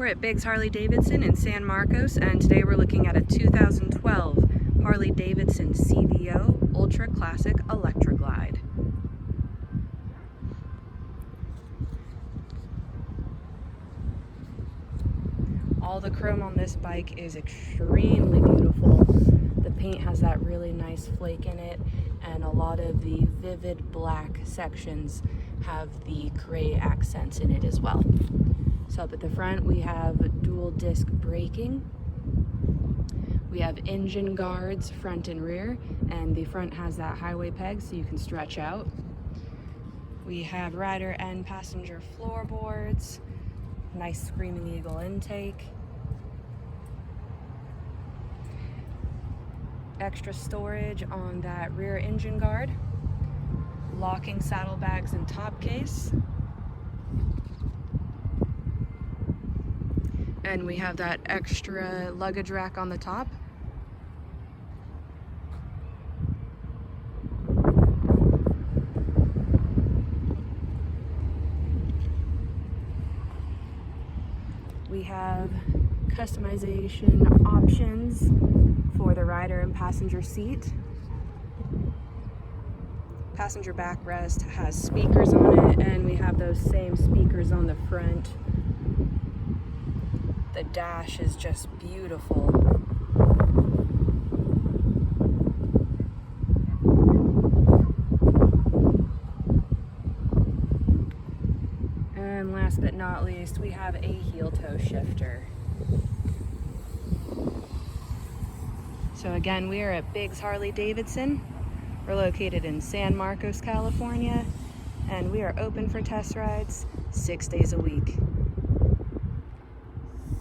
We're at Biggs Harley Davidson in San Marcos, and today we're looking at a 2012 Harley Davidson CVO Ultra Classic Electra Glide. All the chrome on this bike is extremely beautiful. The paint has that really nice flake in it, and a lot of the vivid black sections have the gray accents in it as well. So up at the front we have dual disc braking. We have engine guards front and rear, and the front has that highway peg so you can stretch out. We have rider and passenger floorboards, nice Screaming Eagle intake, extra storage on that rear engine guard, locking saddlebags and top case. And we have that extra luggage rack on the top. We have customization options for the rider and passenger seat. Passenger backrest has speakers on it, and we have those same speakers on the front. The dash is just beautiful. And last but not least, we have a heel toe shifter. So again, we are at Biggs Harley Davidson. We're located in San Marcos, California, and we are open for test rides 6 days a week.